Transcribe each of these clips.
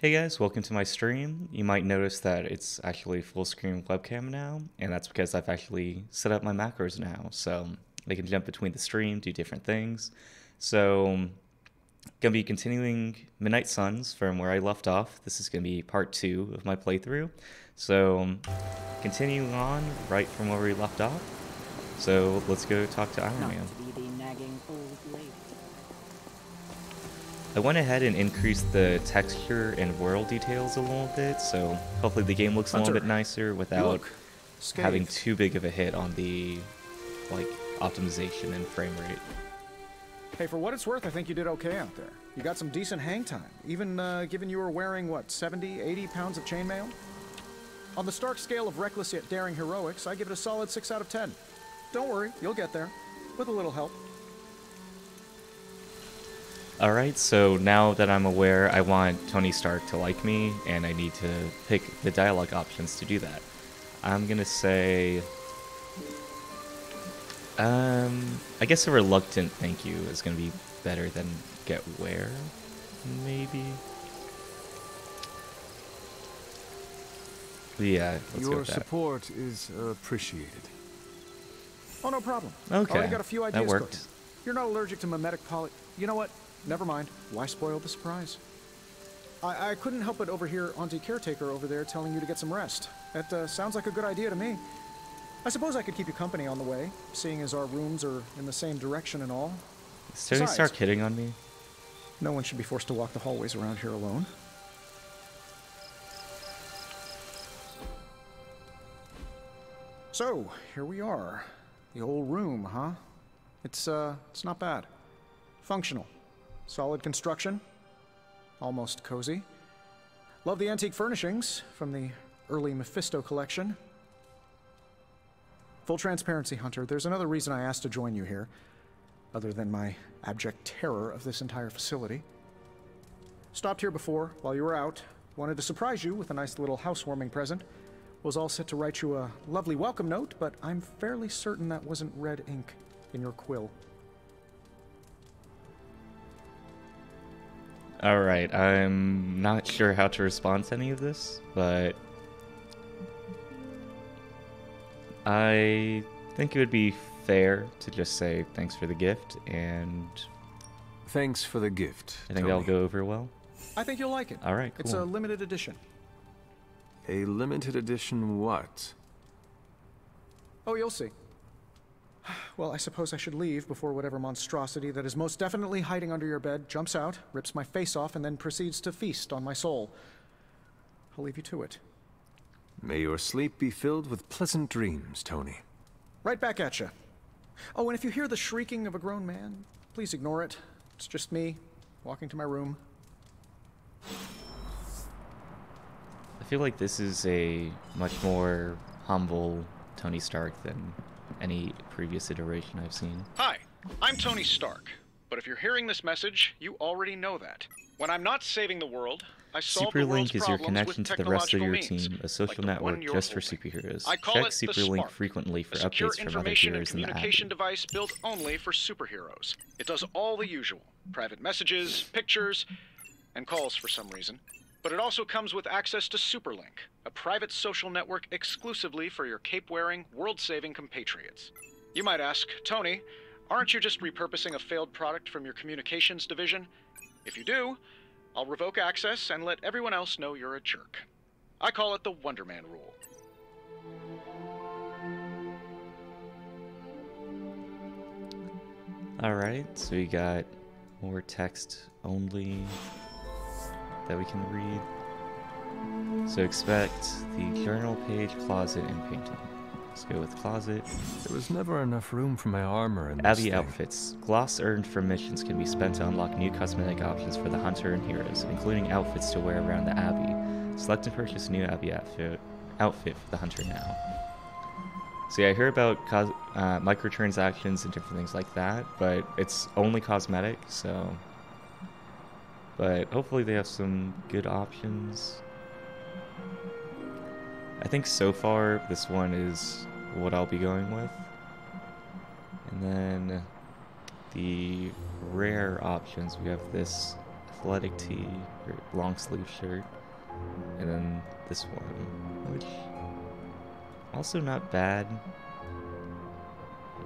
Hey guys, welcome to my stream. You might notice that it's actually full screen webcam now, and that's because I've actually set up my macros now, so they can jump between the stream, do different things. So, gonna be continuing Midnight Suns from where I left off. This is gonna be part 2 of my playthrough. So, continuing on right from where we left off. So, let's go talk to Iron Man. I went ahead and increased the texture and world details a little bit, so hopefully the game looks a little bit nicer without having too big of a hit on the optimization and frame rate. Hey, for what it's worth, I think you did okay out there. You got some decent hang time, even given you were wearing, what, 70, 80 pounds of chainmail? On the Stark scale of reckless yet daring heroics, I give it a solid 6 out of 10. Don't worry, you'll get there, with a little help. Alright, so now that I'm aware, I want Tony Stark to like me, and I need to pick the dialogue options to do that. I'm gonna say... I guess a reluctant thank you is gonna be better than get where, maybe? But yeah, let's go with that. Your support is appreciated. Oh, no problem. Okay, Already got a few ideas that worked. cooking. You're not allergic to mimetic poly... You know what? Never mind. Why spoil the surprise? I couldn't help but overhear Auntie Caretaker over there telling you to get some rest. That sounds like a good idea to me. I suppose I could keep you company on the way, seeing as our rooms are in the same direction and all. Is Tony Stark hitting on me? No one should be forced to walk the hallways around here alone. So, here we are. The old room, huh? It's not bad. Functional. Solid construction. Almost cozy. Love the antique furnishings from the early Mephisto collection. Full transparency, Hunter, there's another reason I asked to join you here, other than my abject terror of this entire facility. Stopped here before, while you were out. Wanted to surprise you with a nice little housewarming present. Was all set to write you a lovely welcome note, but I'm fairly certain that wasn't red ink in your quill. Alright, I'm not sure how to respond to any of this, but I think it would be fair to just say thanks for the gift, and Thanks for the gift, I think Tony. that'll go over well. I think you'll like it. Alright, cool. It's a limited edition. A limited edition what? Oh, you'll see. Well, I suppose I should leave before whatever monstrosity that is most definitely hiding under your bed jumps out, rips my face off, and then proceeds to feast on my soul. I'll leave you to it. May your sleep be filled with pleasant dreams, Tony. Right back at you. Oh, and if you hear the shrieking of a grown man, please ignore it. It's just me, walking to my room. I feel like this is a much more humble Tony Stark than any previous iteration I've seen. Hi, I'm Tony Stark. But if you're hearing this message, you already know that. When I'm not saving the world, I solve the world's Superlink is your problems connection with to the rest of your technological team, a means, social like the one network you're just for holding. superheroes. I call Check it the Superlink Spark, frequently for a secure updates from other information and heroes in the communication app. device built only for superheroes. It does all the usual. Private messages, pictures, and calls for some reason. But it also comes with access to Superlink, a private social network exclusively for your cape-wearing, world-saving compatriots. You might ask, Tony, aren't you just repurposing a failed product from your communications division? If you do, I'll revoke access and let everyone else know you're a jerk. I call it the Wonder Man rule. Alright, so we got more text only that we can read. So expect the journal page, closet, and painting. Let's go with closet. There was never enough room for my armor in this Abby thing. outfits. Gloss earned from missions can be spent to unlock new cosmetic options for the hunter and heroes, including outfits to wear around the Abbey. Select and purchase a new Abbey outfit for the hunter now. So yeah, I hear about microtransactions and different things like that, but it's only cosmetic, so... But hopefully they have some good options. I think so far this one is what I'll be going with. And then the rare options, we have this athletic tee, or long sleeve shirt. And then this one, which also not bad.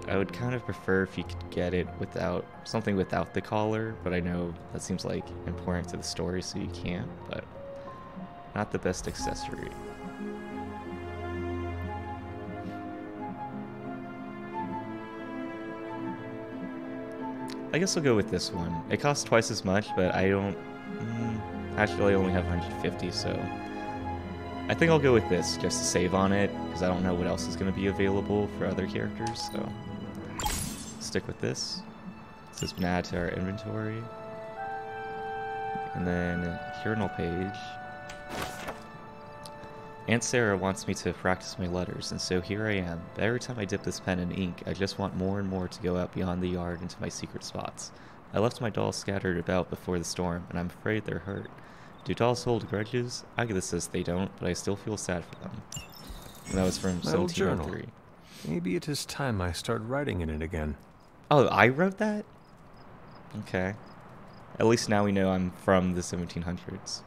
I would kind of prefer if you could get it without something without the collar, but I know that seems like important to the story, so you can't, but not the best accessory. I guess I'll go with this one. It costs twice as much, but I don't... actually, I only have 150, so... I think I'll go with this, just to save on it, because I don't know what else is going to be available for other characters, so... Stick with this. This has been added to our inventory. And then, urinal page. Aunt Sarah wants me to practice my letters, and so here I am. But every time I dip this pen in ink, I just want more and more to go out beyond the yard into my secret spots. I left my dolls scattered about before the storm, and I'm afraid they're hurt. Do dolls hold grudges? Agatha says they don't, but I still feel sad for them. And that was from My old 1703. journal. Maybe it is time I start writing in it again. Oh, I wrote that? Okay. At least now we know I'm from the 1700s.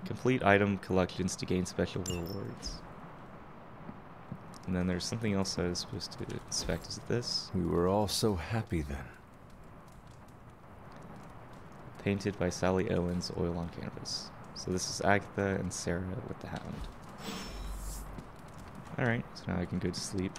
Complete item collections to gain special rewards. And then there's something else I was supposed to inspect. Is it this? We were all so happy then. Painted by Sally Owens, oil on canvas. So this is Agatha and Sarah with the Hound. Alright, so now I can go to sleep.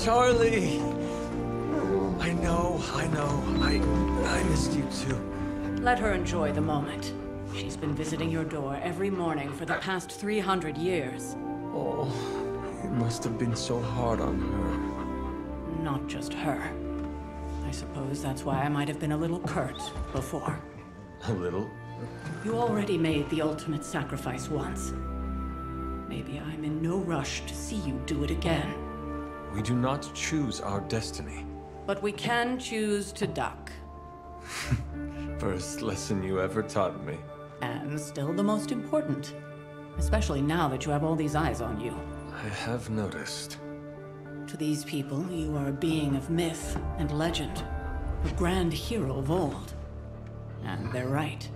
Charlie! I know. I missed you too. Let her enjoy the moment. She's been visiting your door every morning for the past 300 years. Oh, it must have been so hard on her. Not just her. I suppose that's why I might have been a little curt before. A little? You already made the ultimate sacrifice once. Maybe I'm in no rush to see you do it again. We do not choose our destiny. But we can choose to duck. First lesson you ever taught me. And still the most important. Especially now that you have all these eyes on you. I have noticed. To these people, you are a being of myth and legend. A grand hero of old. And they're right.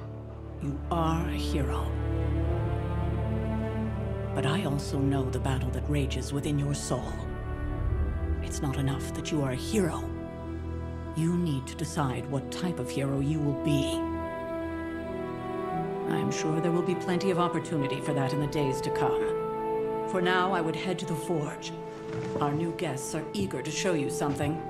You are a hero. But I also know the battle that rages within your soul. It's not enough that you are a hero. You need to decide what type of hero you will be. I'm sure there will be plenty of opportunity for that in the days to come. For now, I would head to the forge. Our new guests are eager to show you something.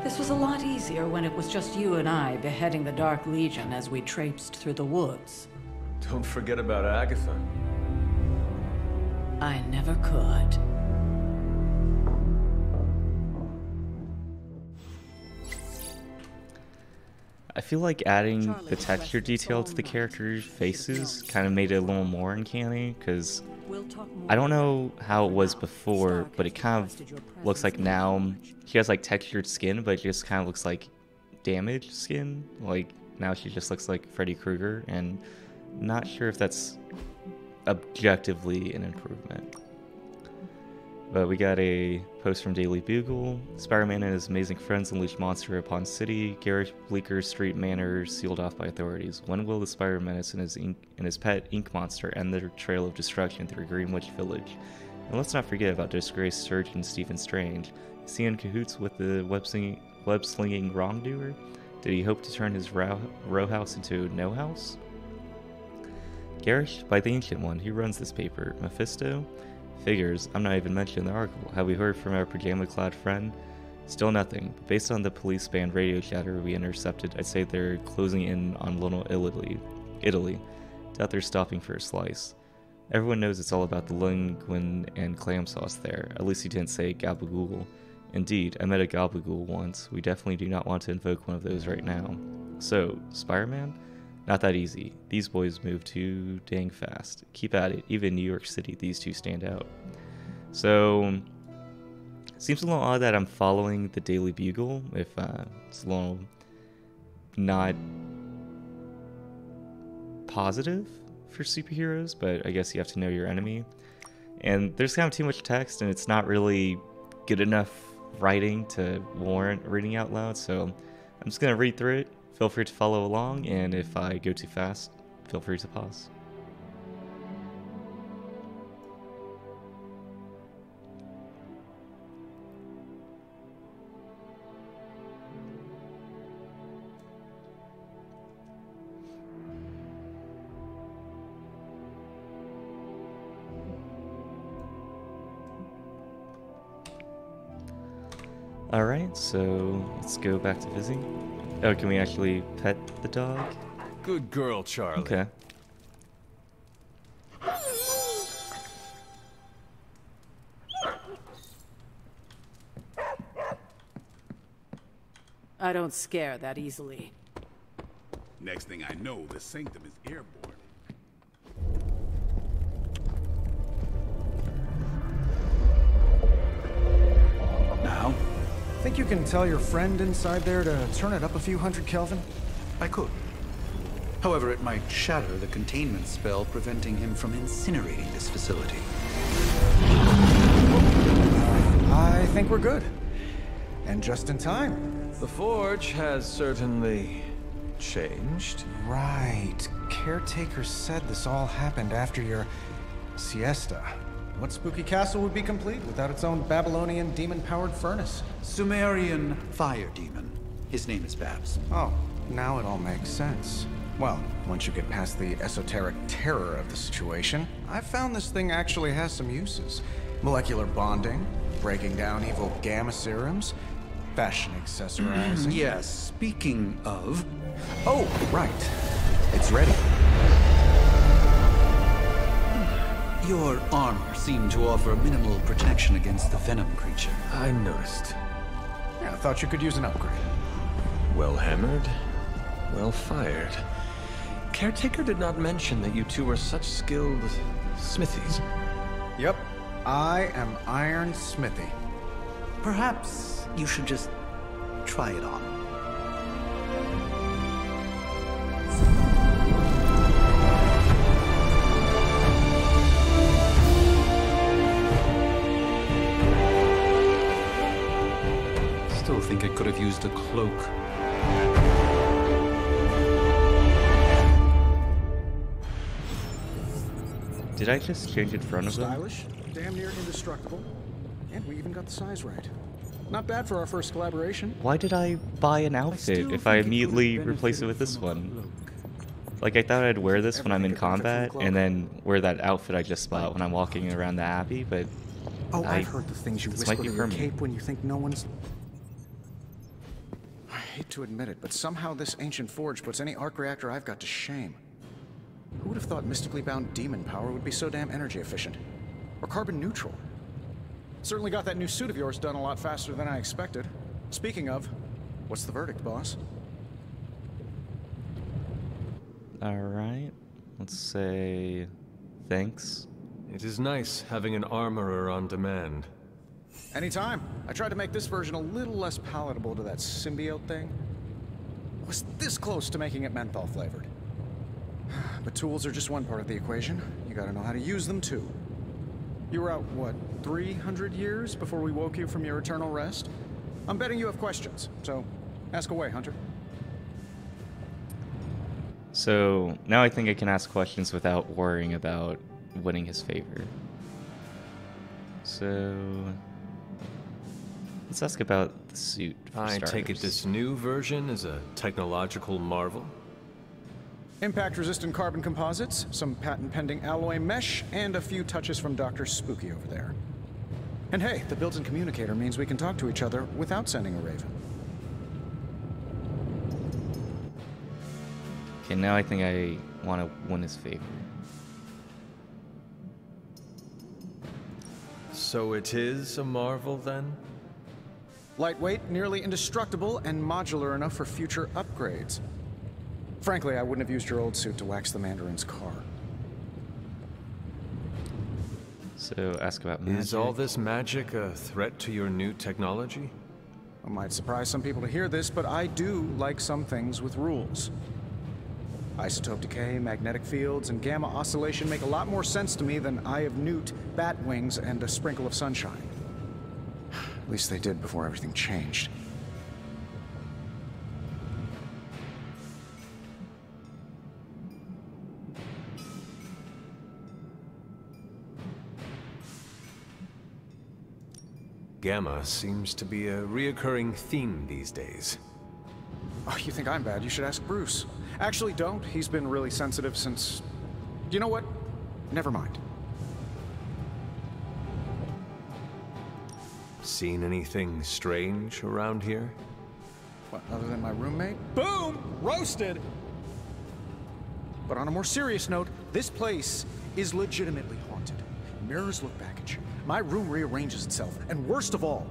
This was a lot easier when it was just you and I beheading the Dark Legion as we traipsed through the woods. Don't forget about Agatha. I never could. I feel like adding the texture detail to the characters' faces kind of made it a little more uncanny, because I don't know how it was before, but it kind of looks like now she has like textured skin, but it just kind of looks like damaged skin. Like now she just looks like Freddy Krueger, and not sure if that's objectively an improvement. But we got a post from Daily Bugle. Spider-Man and his amazing friends unleash monster upon city. Garish Bleecker Street Manor sealed off by authorities. When will the Spider-Menace and his pet Ink Monster end their trail of destruction through Greenwich Village? And let's not forget about disgraced surgeon Stephen Strange. Is he in cahoots with the web-slinging wrongdoer? Did he hope to turn his row house into no house? Garish, by the Ancient One, who runs this paper. Mephisto? Figures, I'm not even mentioning the article. Have we heard from our pajama-clad friend? Still nothing. But based on the police band radio chatter we intercepted, I'd say they're closing in on Little Italy. Doubt they're stopping for a slice. Everyone knows it's all about the linguine and clam sauce there. At least he didn't say gabagool. Indeed, I met a gabagool once. We definitely do not want to invoke one of those right now. So, Spider-Man? Not that easy. These boys move too dang fast. Keep at it. Even in New York City, these two stand out. So, seems a little odd that I'm following the Daily Bugle, if it's a little not positive for superheroes, but I guess you have to know your enemy. And there's kind of too much text, and it's not really good enough writing to warrant reading out loud, so I'm just going to read through it. Feel free to follow along, and if I go too fast, feel free to pause. Alright, so let's go back to Vizzy. Oh, can we actually pet the dog? Good girl, Charlie. Okay. I don't scare that easily. Next thing I know, the Sanctum is airborne. Now? Think you can tell your friend inside there to turn it up a few hundred Kelvin? I could. However, it might shatter the containment spell preventing him from incinerating this facility. I think we're good. And just in time. The Forge has certainly changed. Right. Caretaker said this all happened after your siesta. What spooky castle would be complete without its own Babylonian demon-powered furnace? Sumerian fire demon. His name is Babs. Oh, now it all makes sense. Well, once you get past the esoteric terror of the situation, I've found this thing actually has some uses. Molecular bonding, breaking down evil gamma serums, fashion accessorizing. Yes, speaking of... Oh, right. It's ready. Your armor seemed to offer minimal protection against the venom creature. I noticed. Yeah, I thought you could use an upgrade. Well hammered, well fired. Caretaker did not mention that you two were such skilled smithies. Yep, I am Iron Smithy. Perhaps you should just try it on. Still think it could have used a cloak. Did I just change in front of them? Stylish, damn near indestructible, and we even got the size right. Not bad for our first collaboration. Why did I buy an outfit if I immediately replace it with this one? Like, I thought I'd wear this when I'm in combat, and then wear that outfit I just bought when I'm walking around the Abbey, but... Oh, I've heard the things you this whisper might be to your permanent. cape when you think no one's... I hate to admit it, but somehow this ancient forge puts any arc reactor I've got to shame. Who would have thought mystically bound demon power would be so damn energy efficient? Or carbon neutral? Certainly got that new suit of yours done a lot faster than I expected. Speaking of, what's the verdict, boss? Alright, let's say... thanks. It is nice having an armorer on demand. Anytime. I tried to make this version a little less palatable to that symbiote thing. Was this close to making it menthol flavored. But tools are just one part of the equation. You gotta know how to use them too. You were out, what, 300 years before we woke you from your eternal rest? I'm betting you have questions, so ask away, Hunter. So, now I think I can ask questions without worrying about winning his favor. So... let's ask about the suit, for I take it starters. this new version is a technological marvel? Impact-resistant carbon composites, some patent-pending alloy mesh, and a few touches from Dr. Spooky over there. And hey, the built-in communicator means we can talk to each other without sending a raven. Okay, now I think I want to win his favor. So it is a marvel, then? Lightweight, nearly indestructible, and modular enough for future upgrades. Frankly, I wouldn't have used your old suit to wax the Mandarin's car. So, ask about magic. Is all this magic a threat to your new technology? It might surprise some people to hear this, but I do like some things with rules. Isotope decay, magnetic fields, and gamma oscillation make a lot more sense to me than Eye of Newt, bat wings, and a sprinkle of sunshine. At least they did before everything changed. Gamma seems to be a reoccurring theme these days. Oh, you think I'm bad? You should ask Bruce. Actually, don't. He's been really sensitive since... You know what? Never mind. Seen anything strange around here? What, other than my roommate? Boom! Roasted! But on a more serious note, this place is legitimately haunted. Mirrors look back at you. My room rearranges itself. And worst of all,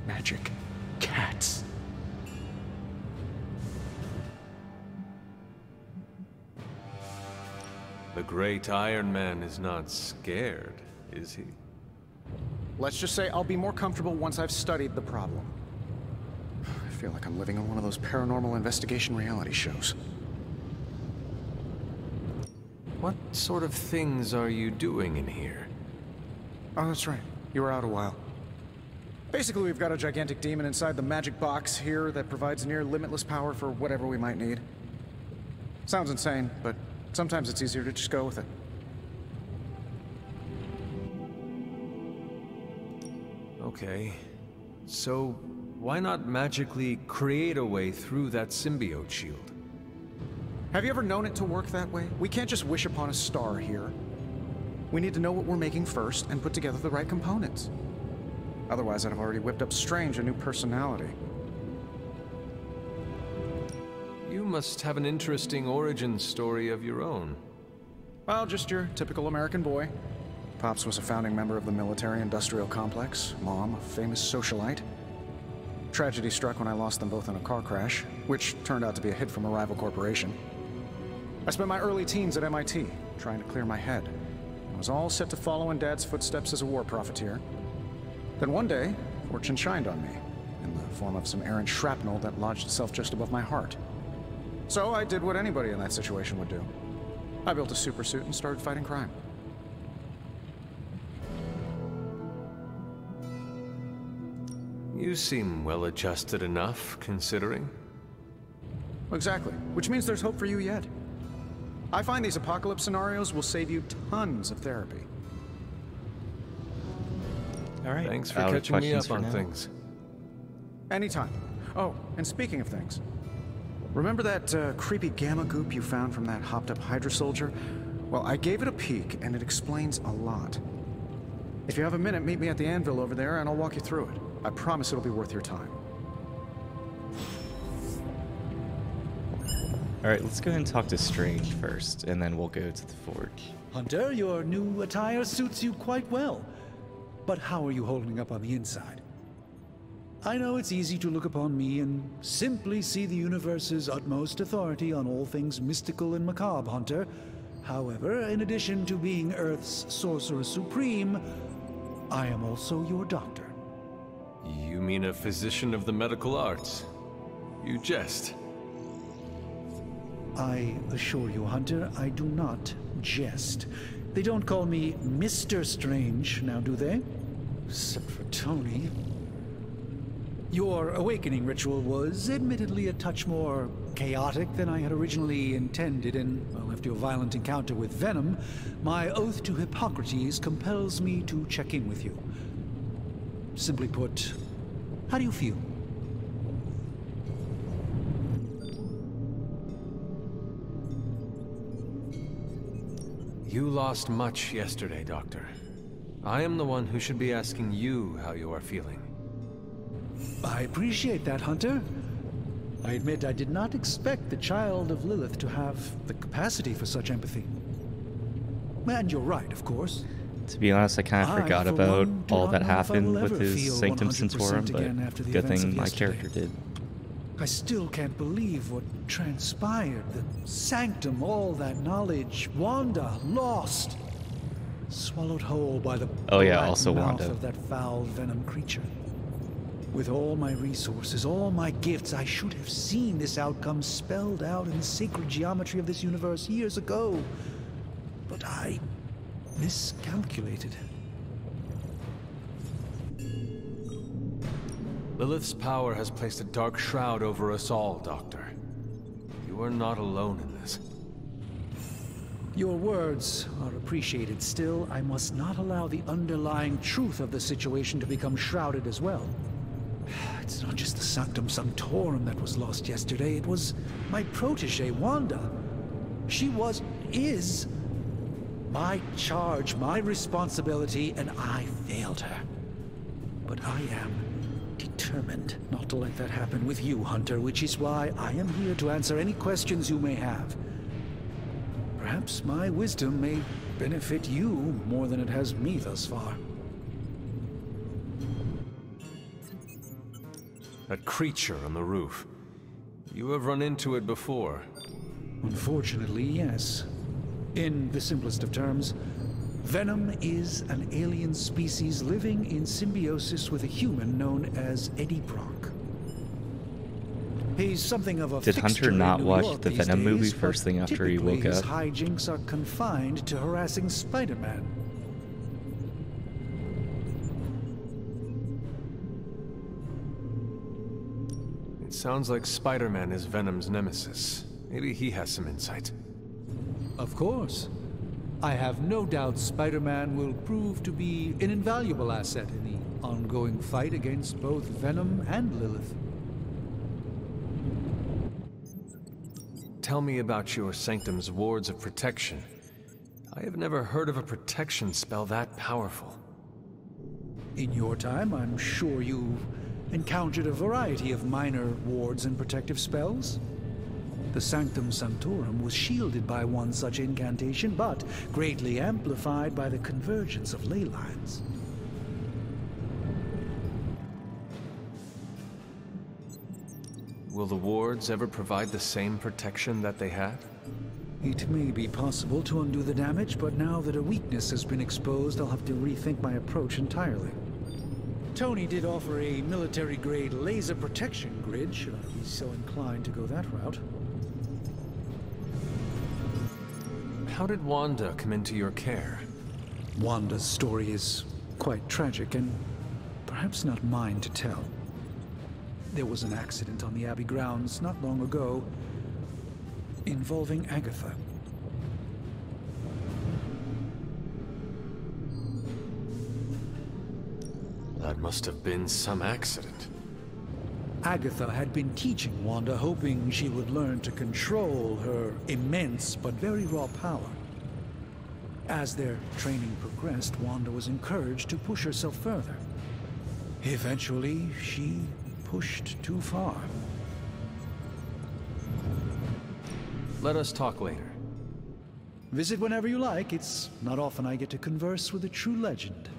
magic cats. The great Iron Man is not scared, is he? Let's just say I'll be more comfortable once I've studied the problem. I feel like I'm living in one of those paranormal investigation reality shows. What sort of things are you doing in here? Oh, that's right. You were out a while. Basically, we've got a gigantic demon inside the magic box here that provides near limitless power for whatever we might need. Sounds insane, but sometimes it's easier to just go with it. Okay. So, why not magically create a way through that symbiote shield? Have you ever known it to work that way? We can't just wish upon a star here. We need to know what we're making first and put together the right components. Otherwise, I'd have already whipped up Strange a new personality. You must have an interesting origin story of your own. Well, just your typical American boy. Pops was a founding member of the military-industrial complex. Mom, a famous socialite. Tragedy struck when I lost them both in a car crash, which turned out to be a hit from a rival corporation. I spent my early teens at MIT, trying to clear my head. I was all set to follow in Dad's footsteps as a war profiteer. Then one day, fortune shined on me, in the form of some errant shrapnel that lodged itself just above my heart. So I did what anybody in that situation would do. I built a supersuit and started fighting crime. You seem well adjusted enough, considering. Exactly, which means there's hope for you yet. I find these apocalypse scenarios will save you tons of therapy. All right. Thanks for catching me up on things. Anytime. Oh, and speaking of things, remember that creepy gamma goop you found from that hopped-up Hydra soldier? Well, I gave it a peek, and it explains a lot. If you have a minute, meet me at the anvil over there, and I'll walk you through it. I promise it'll be worth your time. All right, let's go ahead and talk to Strange first, and then we'll go to the forge. Hunter, your new attire suits you quite well. But how are you holding up on the inside? I know it's easy to look upon me and simply see the universe's utmost authority on all things mystical and macabre, Hunter. However, in addition to being Earth's Sorcerer Supreme, I am also your doctor. You mean a physician of the medical arts? You jest. I assure you, Hunter, I do not jest. They don't call me Mr. Strange, now do they? Except for Tony. Your awakening ritual was admittedly a touch more chaotic than I had originally intended, and, well, after your violent encounter with Venom, my oath to Hippocrates compels me to check in with you. Simply put, how do you feel? You lost much yesterday, Doctor. I am the one who should be asking you how you are feeling. I appreciate that, Hunter. I admit I did not expect the child of Lilith to have the capacity for such empathy. And you're right, of course. To be honest, I kind of forgot about all that happened with his Sanctum Sanctorum, but good thing my character did. I still can't believe what transpired. The Sanctum, all that knowledge, Wanda lost. Swallowed whole by the also mouth Wanda of that foul venom creature. With all my resources, all my gifts, I should have seen this outcome spelled out in the sacred geometry of this universe years ago. But I miscalculated. Lilith's power has placed a dark shroud over us all, Doctor. You are not alone in this. Your words are appreciated. Still, I must not allow the underlying truth of the situation to become shrouded as well. It's not just the Sanctum Sanctorum that was lost yesterday. It was my protege, Wanda. She is my charge, my responsibility, and I failed her. But I am determined not to let that happen with you, Hunter, which is why I am here to answer any questions you may have. Perhaps my wisdom may benefit you more than it has me thus far. That creature on the roof. You have run into it before. Unfortunately, yes. In the simplest of terms, Venom is an alien species living in symbiosis with a human known as Eddie Brock. He's something of a Did Hunter not watch the Venom movie first thing after he woke his up? hijinks are confined to harassing Spider-Man. It sounds like Spider-Man is Venom's nemesis. Maybe he has some insight. Of course. I have no doubt Spider-Man will prove to be an invaluable asset in the ongoing fight against both Venom and Lilith. Tell me about your Sanctum's wards of protection. I have never heard of a protection spell that powerful. In your time, I'm sure you encountered a variety of minor wards and protective spells. The Sanctum Sanctorum was shielded by one such incantation, but greatly amplified by the convergence of ley lines. Will the wards ever provide the same protection that they had? It may be possible to undo the damage, but now that a weakness has been exposed, I'll have to rethink my approach entirely. Tony did offer a military-grade laser protection grid, should I be so inclined to go that route. How did Wanda come into your care? Wanda's story is quite tragic, and perhaps not mine to tell. There was an accident on the Abbey grounds not long ago involving Agatha. That must have been some accident. Agatha had been teaching Wanda, hoping she would learn to control her immense but very raw power. As their training progressed, Wanda was encouraged to push herself further. Eventually, she pushed too far. Let us talk later. Visit whenever you like. It's not often I get to converse with a true legend.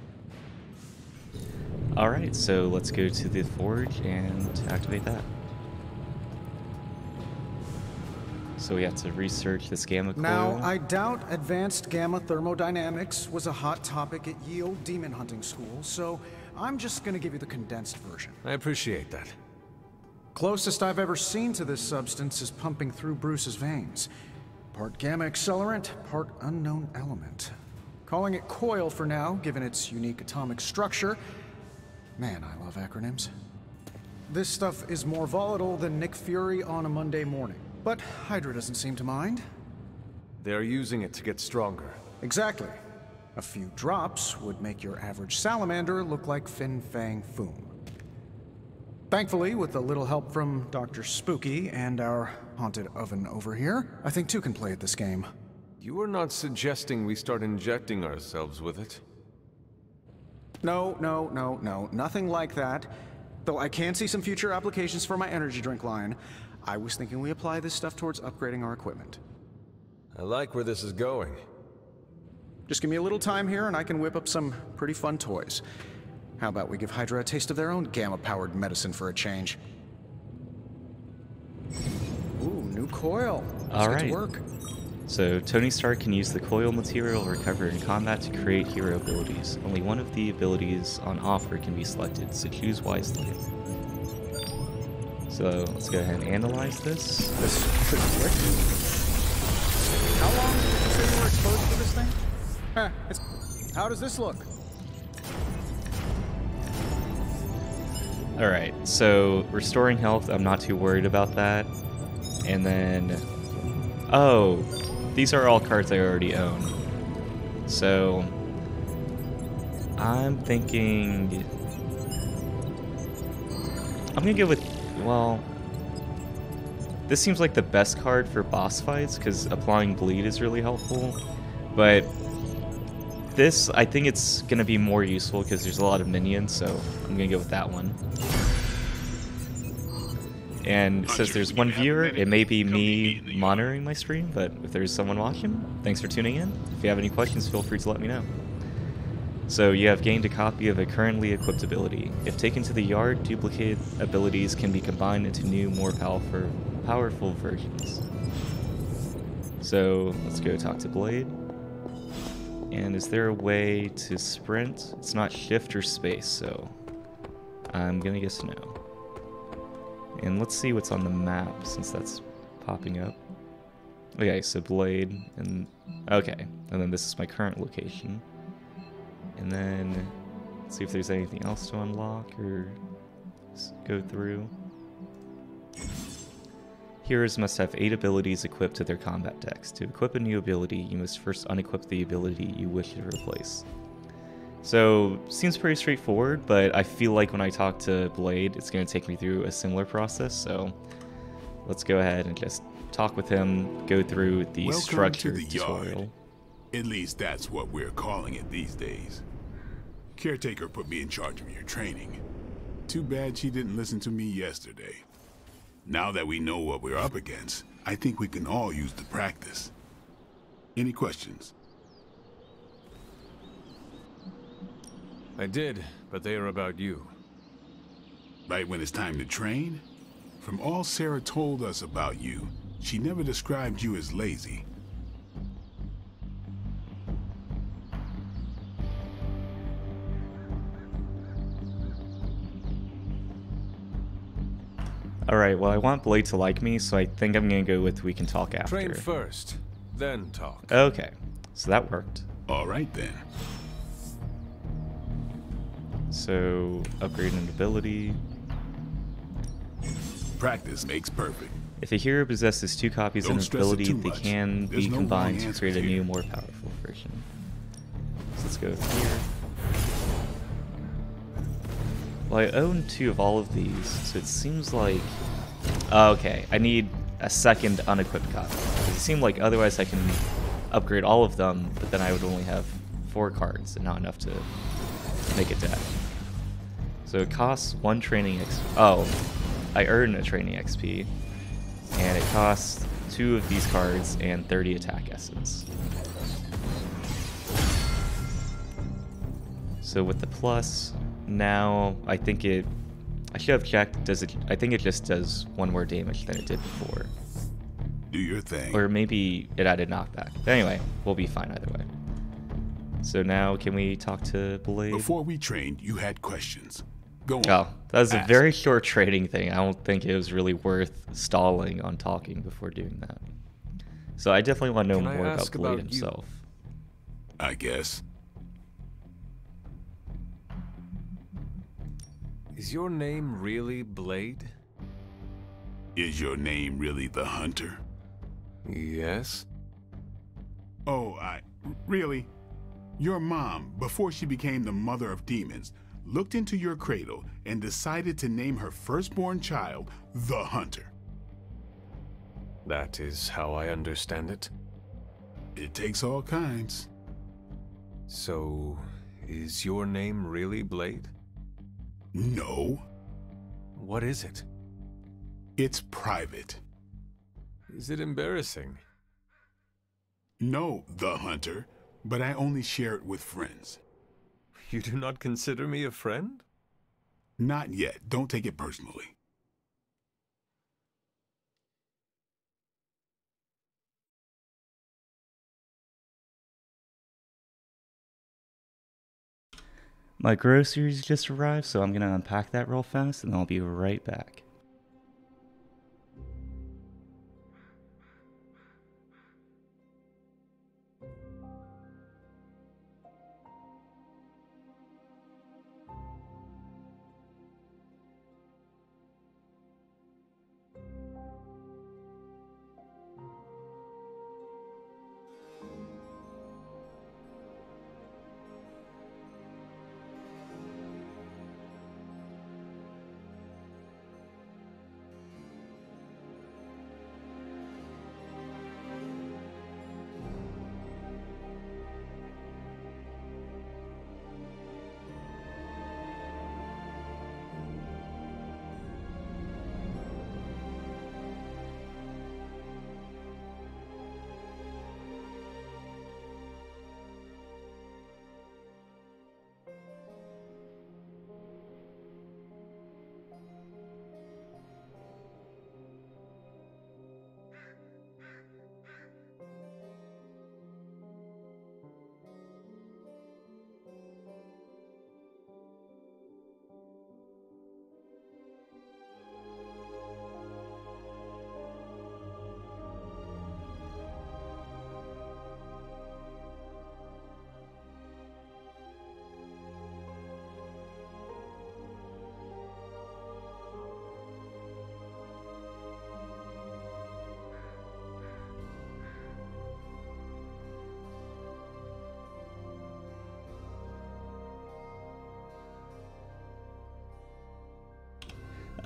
Alright, so let's go to the forge and activate that. So we have to research this gamma coil. Now, I doubt advanced gamma thermodynamics was a hot topic at ye old demon hunting school, so I'm just gonna give you the condensed version. I appreciate that. Closest I've ever seen to this substance is pumping through Bruce's veins. Part gamma accelerant, part unknown element. Calling it coil for now, given its unique atomic structure. Man, I love acronyms. This stuff is more volatile than Nick Fury on a Monday morning. But Hydra doesn't seem to mind. They're using it to get stronger. Exactly. A few drops would make your average salamander look like Fin Fang Foom. Thankfully, with a little help from Dr. Spooky and our haunted oven over here, I think two can play at this game. You are not suggesting we start injecting ourselves with it? No, nothing like that. Though I can see some future applications for my energy drink line. I was thinking we apply this stuff towards upgrading our equipment. I like where this is going. Just give me a little time here and I can whip up some pretty fun toys. How about we give Hydra a taste of their own gamma-powered medicine for a change? Ooh, new coil. Let's get to work. So Tony Stark can use the coil material recovered in combat to create hero abilities. Only one of the abilities on offer can be selected, so choose wisely. So let's go ahead and analyze this. This is pretty quick. How long did you say you were exposed to this thing? How does this look? Alright, so restoring health, I'm not too worried about that. And then... oh, these are all cards I already own. So... I'm thinking... I'm gonna go with... well... this seems like the best card for boss fights, because applying bleed is really helpful. But... this, I think it's going to be more useful because there's a lot of minions, so I'm going to go with that one. And it says there's one viewer. It may be me monitoring my stream, but if there's someone watching, thanks for tuning in. If you have any questions, feel free to let me know. So you have gained a copy of a currently equipped ability. If taken to the yard, duplicated abilities can be combined into new, more powerful versions. So let's go talk to Blade. And is there a way to sprint? It's not shift or space, so I'm gonna guess no. And let's see what's on the map, since that's popping up. Okay, so Blade, and okay, and then this is my current location. And then let's see if there's anything else to unlock or go through. Heroes must have 8 abilities equipped to their combat decks. To equip a new ability, you must first unequip the ability you wish to replace. So, seems pretty straightforward, but I feel like when I talk to Blade, it's going to take me through a similar process, so let's go ahead and just talk with him, go through the structured tutorial. Yard. At least that's what we're calling it these days. Caretaker put me in charge of your training. Too bad she didn't listen to me yesterday. Now that we know what we're up against, I think we can all use the practice. Any questions? I did, but they are about you. Right when it's time to train? From all Sarah told us about you, she never described you as lazy. Alright, well I want Blade to like me, so I think I'm gonna go with we can talk after. Train first, then talk. Okay, so that worked. Alright then. So, upgrade an ability. Practice makes perfect. If a hero possesses 2 copies of an ability, they can be combined to create a new, more powerful version. So let's go here. Well, I own 2 of all of these, so it seems like... oh, okay, I need a second unequipped copy. It seemed like otherwise I can upgrade all of them, but then I would only have 4 cards and not enough to make a deck. So it costs 1 training XP. Oh, I earn a training XP, and it costs 2 of these cards and 30 attack essence. So with the plus, now I think I should have checked. I think it just does 1 more damage than it did before. Do your thing. Or maybe it added knockback. But anyway, we'll be fine either way. So now, can we talk to Blade? Before we trained, you had questions. Go on. Oh, that was a very short trading thing. I don't think it was really worth stalling on talking before doing that. So I definitely want to know more about Blade himself. I guess. Is your name really Blade? Is your name really the Hunter? Yes. Oh, really? Your mom, before she became the mother of demons, looked into your cradle and decided to name her firstborn child the Hunter. That is how I understand it. It takes all kinds. So, is your name really Blade? No. What is it? It's private. Is it embarrassing? No, the Hunter, but I only share it with friends. You do not consider me a friend? Not yet. Don't take it personally. My groceries just arrived, so I'm gonna unpack that real fast and I'll be right back.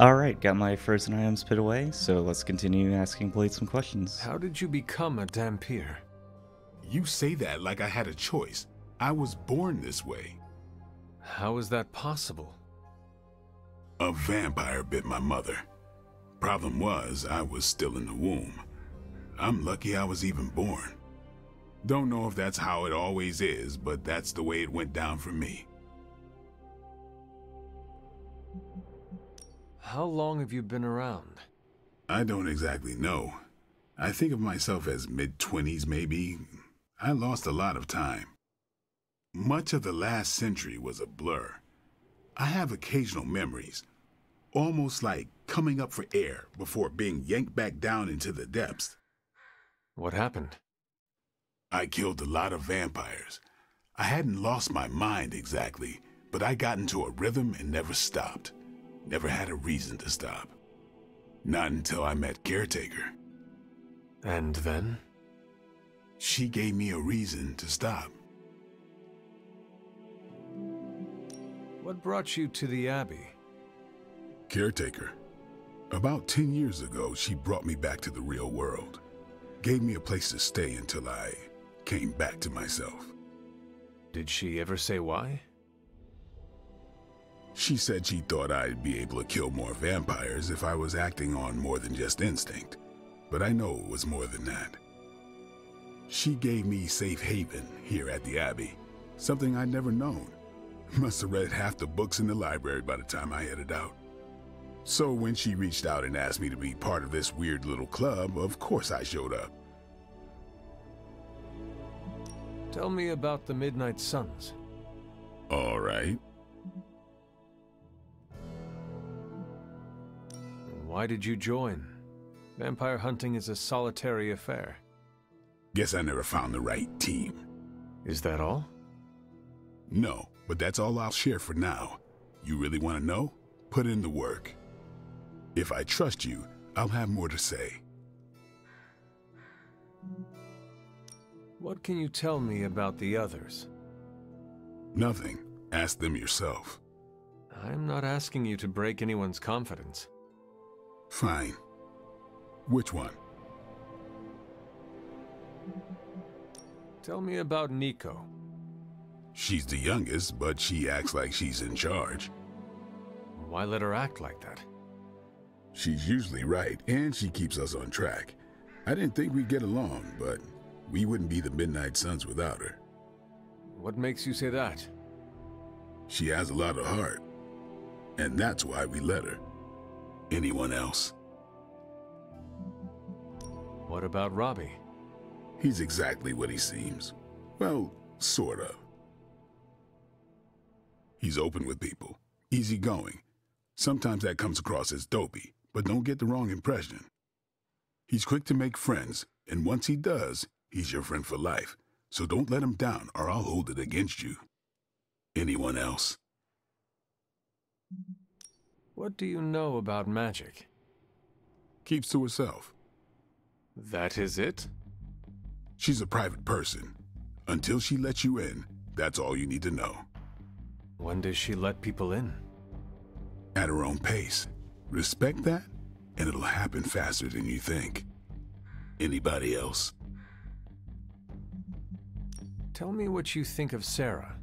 Alright, got my frozen items put away, so let's continue asking Blade some questions. How did you become a Dampier? You say that like I had a choice. I was born this way. How is that possible? A vampire bit my mother. Problem was, I was still in the womb. I'm lucky I was even born. Don't know if that's how it always is, but that's the way it went down for me. How long have you been around? I don't exactly know. I think of myself as mid-20s maybe. I lost a lot of time. Much of the last century was a blur. I have occasional memories, almost like coming up for air before being yanked back down into the depths. What happened? I killed a lot of vampires. I hadn't lost my mind exactly, but I got into a rhythm and never stopped. Never had a reason to stop. Not until I met Caretaker. And then? She gave me a reason to stop. What brought you to the Abbey? Caretaker. About 10 years ago, she brought me back to the real world. Gave me a place to stay until I came back to myself. Did she ever say why? She said she thought I'd be able to kill more vampires if I was acting on more than just instinct. But I know it was more than that. She gave me safe haven here at the Abbey. Something I'd never known. Must have read half the books in the library by the time I headed out. So when she reached out and asked me to be part of this weird little club, of course I showed up. Tell me about the Midnight Suns. All right. Why did you join? Vampire hunting is a solitary affair. Guess I never found the right team. Is that all? No, but that's all I'll share for now. You really want to know? Put in the work. If I trust you, I'll have more to say. What can you tell me about the others? Nothing. Ask them yourself. I'm not asking you to break anyone's confidence. Fine. Which one? Tell me about Nico. She's the youngest, but she acts like she's in charge. Why let her act like that? She's usually right, and she keeps us on track. I didn't think we'd get along, but we wouldn't be the Midnight Suns without her. What makes you say that? She has a lot of heart, and that's why we let her. Anyone else? What about Robbie? He's exactly what he seems. Well, sort of. He's open with people, easygoing. Sometimes that comes across as dopey, but don't get the wrong impression. He's quick to make friends, and once he does, he's your friend for life. So don't let him down, or I'll hold it against you. Anyone else? What do you know about magic? Keeps to herself. That is it? She's a private person. Until she lets you in, that's all you need to know. When does she let people in? At her own pace. Respect that, and it'll happen faster than you think. Anybody else? Tell me what you think of Sarah.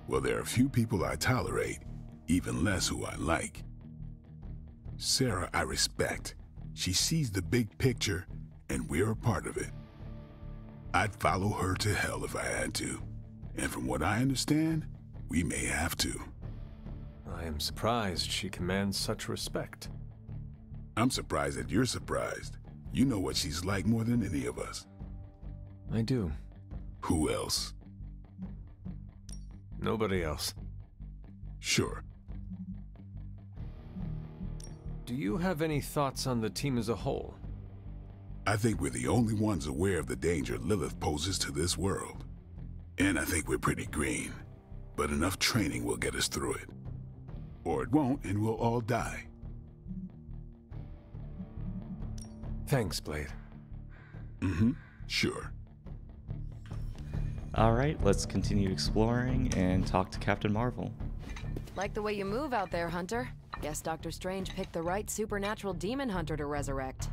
Well, there are a few people I tolerate, even less who I like. Sarah I respect. She sees the big picture, and we're a part of it. I'd follow her to hell if I had to. And from what I understand, we may have to. I am surprised she commands such respect. I'm surprised that you're surprised. You know what she's like more than any of us. I do. Who else? Nobody else. Sure. Do you have any thoughts on the team as a whole? I think we're the only ones aware of the danger Lilith poses to this world. And I think we're pretty green. But enough training will get us through it. Or it won't, and we'll all die. Thanks, Blade. Mm-hmm. Sure. Alright, let's continue exploring and talk to Captain Marvel. Like the way you move out there, Hunter. Guess Dr. Strange picked the right supernatural demon hunter to resurrect.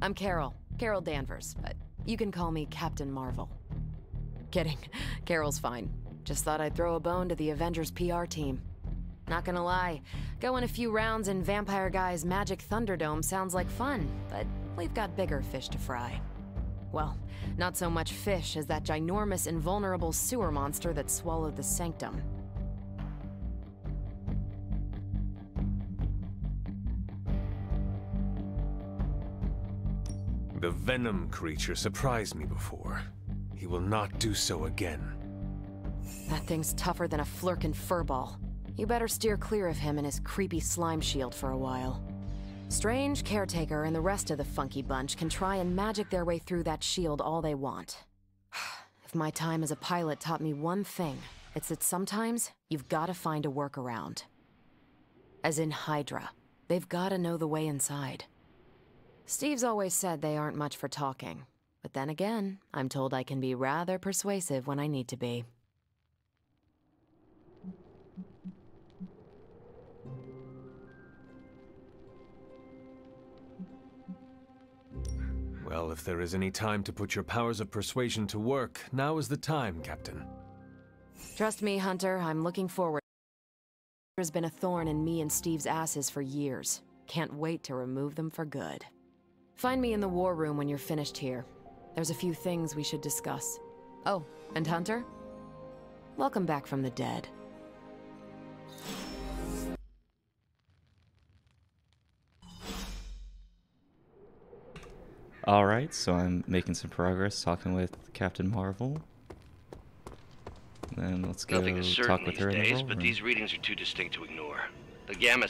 I'm Carol Danvers, but you can call me Captain Marvel. Kidding, Carol's fine. Just thought I'd throw a bone to the Avengers PR team. Not gonna lie, going a few rounds in Vampire Guy's Magic Thunderdome sounds like fun, but we've got bigger fish to fry. Well, not so much fish as that ginormous invulnerable sewer monster that swallowed the Sanctum. The Venom creature surprised me before. He will not do so again. That thing's tougher than a Flurkin furball. You better steer clear of him and his creepy slime shield for a while. Strange, Caretaker, and the rest of the funky bunch can try and magic their way through that shield all they want. If my time as a pilot taught me one thing, it's that sometimes you've got to find a workaround. As in Hydra. They've got to know the way inside. Steve's always said they aren't much for talking. But then again, I'm told I can be rather persuasive when I need to be. Well, if there is any time to put your powers of persuasion to work, now is the time, Captain. Trust me, Hunter, I'm looking forward. There's been a thorn in me and Steve's asses for years. Can't wait to remove them for good. Find me in the war room when you're finished here. There's a few things we should discuss. Oh, and Hunter? Welcome back from the dead. Alright, so I'm making some progress talking with Captain Marvel. And then let's go Nothing is certain talk with these her in the days, roll but room. these readings are too distinct to ignore. The gamma...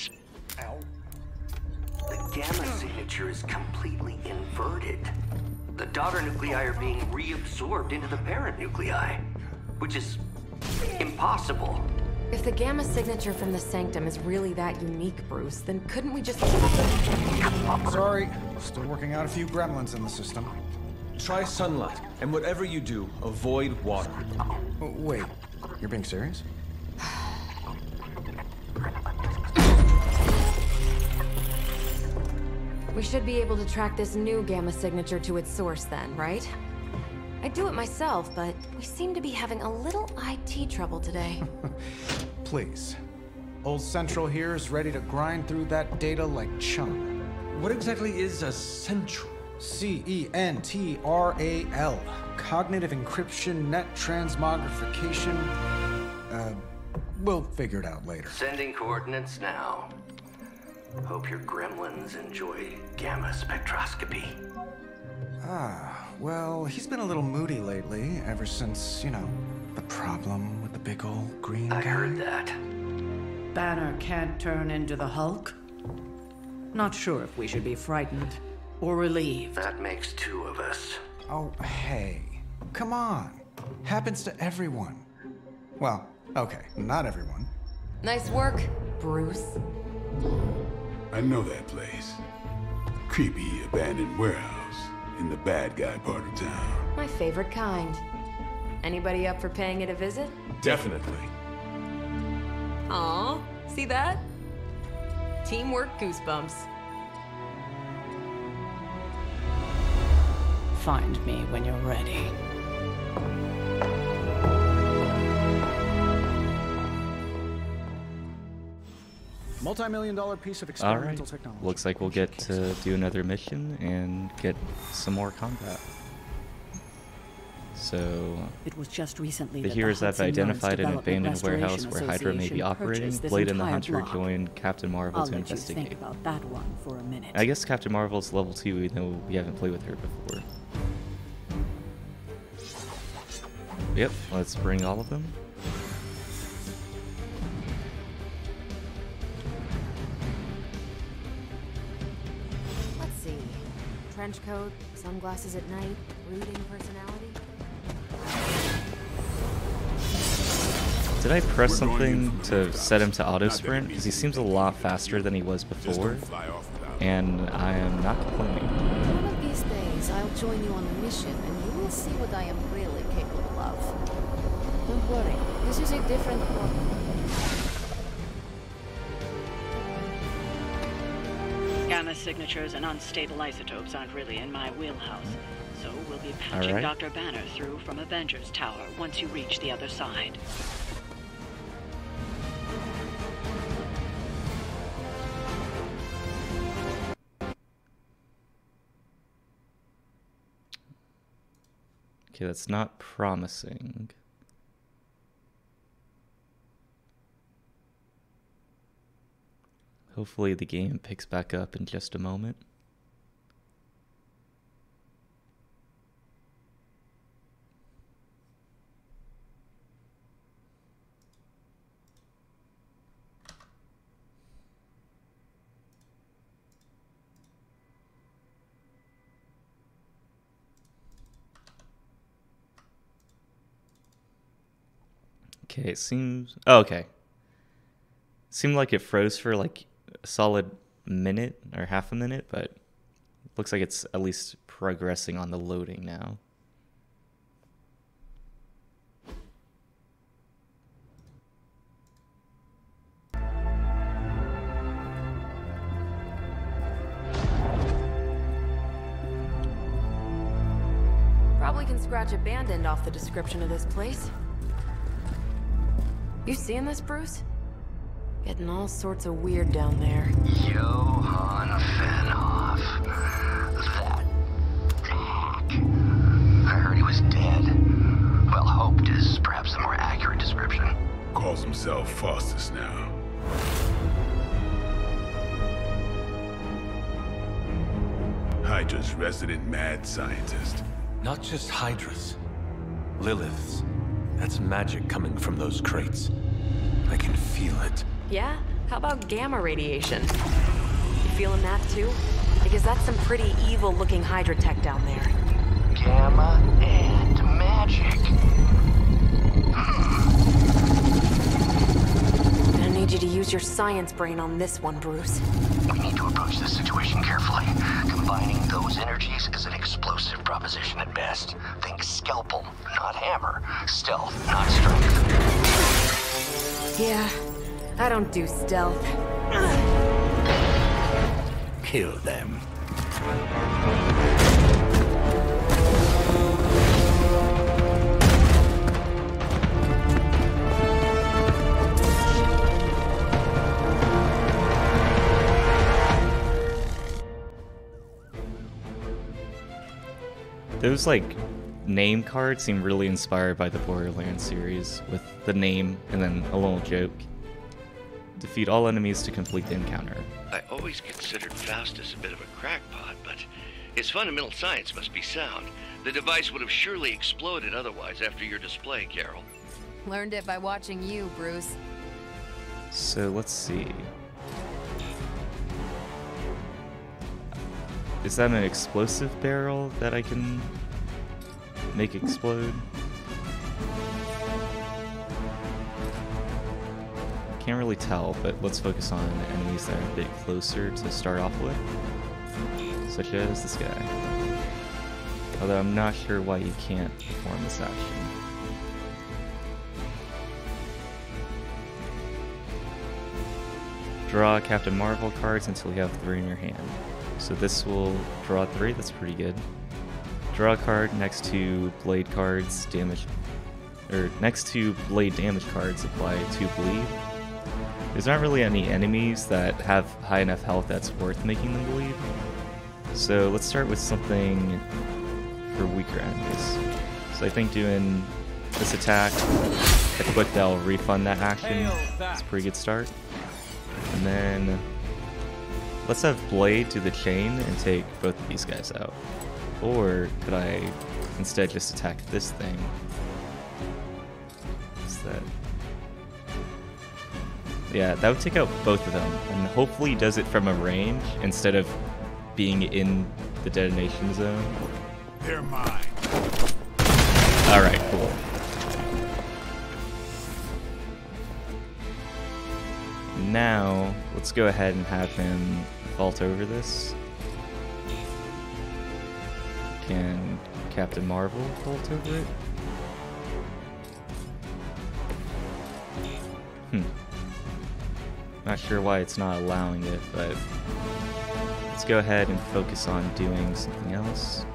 The gamma signature is completely inverted. The daughter nuclei are being reabsorbed into the parent nuclei, which is impossible. If the gamma signature from the Sanctum is really that unique, Bruce, then couldn't we just... Sorry, still working out a few gremlins in the system. Try sunlight, and whatever you do, avoid water. Oh, wait, you're being serious? We should be able to track this new gamma signature to its source then, right? I do it myself, but we seem to be having a little IT trouble today. Please. Old Central here is ready to grind through that data like chum. What exactly is a Central? CENTRAL. Cognitive encryption, net transmogrification. We'll figure it out later. Sending coordinates now. Hope your gremlins enjoy gamma spectroscopy. Well, he's been a little moody lately, ever since, you know, the problem with the big old green guy. I heard that. Banner can't turn into the Hulk? Not sure if we should be frightened or relieved. That makes two of us. Oh, hey. Come on. Happens to everyone. Well, okay, not everyone. Nice work, Bruce. I know that place. Creepy abandoned warehouse in the bad guy part of town. My favorite kind. Anybody up for paying it a visit? Definitely. Aw, see that? Teamwork goosebumps. Find me when you're ready. Multi-million-dollar piece of experimental Alright, technology. looks like we'll get to do another mission and get some more combat. So, It was just recently the that heroes the have Hudson Yards identified an Development abandoned warehouse Restoration where Hydra may be Association operating. purchased this Blade and the entire Hunter block. join Captain Marvel I'll to let you investigate. think about that one for a minute. I guess Captain Marvel's level 2, even though we haven't played with her before. Yep, let's bring all of them. Let's see. Trench coat, sunglasses at night, brooding personality. Did I press something to set him to auto sprint? Because he seems a lot faster than he was before, and I am not complaining. One of these days, I'll join you on a mission, and you will see what I am really capable of. Don't worry, this is a different problem. Gamma signatures and unstable isotopes aren't really in my wheelhouse, so we'll be patching Alright. Dr. Banner through from Avengers Tower once you reach the other side. Okay, that's not promising. Hopefully the game picks back up in just a moment. Okay, it seems... Oh, okay. Seemed like it froze for like a solid minute or half a minute, but looks like it's at least progressing on the loading now. Probably can scratch abandoned off the description of this place. You seeing this, Bruce? Getting all sorts of weird down there. Johann Fenhoff. That hack. I heard he was dead. Well, hoped is perhaps a more accurate description. Calls himself Faustus now. Hydra's resident mad scientist. Not just Hydras. Liliths. That's magic coming from those crates. I can feel it. Yeah? How about gamma radiation? You feeling that too? Because that's some pretty evil-looking Hydra tech down there. Gamma and magic. I need you to use your science brain on this one, Bruce. We need to approach this situation carefully. Combining those energies is an explosive proposition at best. Think scalpel, not hammer. Stealth, not strength. Yeah, I don't do stealth. Kill them. those like name cards seem really inspired by the Borderlands series, with the name and then a little joke. Defeat all enemies to complete the encounter. I always considered Faustus a bit of a crackpot, but his fundamental science must be sound. The device would have surely exploded otherwise after your display, Carol. Learned it by watching you, Bruce. So let's see. Is that an explosive barrel that I can make explode? Can't really tell, but let's focus on enemies that are a bit closer to start off with, such as this guy. Although I'm not sure why you can't perform this action. Draw Captain Marvel cards until you have 3 in your hand. So this will draw 3, that's pretty good. Draw a card next to blade cards, next to blade damage cards, apply 2 bleed. There's not really any enemies that have high enough health that's worth making them bleed. So let's start with something for weaker enemies. So I think doing this attack, a quick that'll refund that action. It's a pretty good start. And then let's have Blade do the chain and take both of these guys out. Or could I instead just attack this thing? What's that? Yeah, that would take out both of them, and hopefully he does it from a range instead of being in the detonation zone. They're mine. Alright, cool. Now, let's go ahead and have him vault over this. Can Captain Marvel vault over it? Not sure why it's not allowing it, but let's go ahead and focus on doing something else.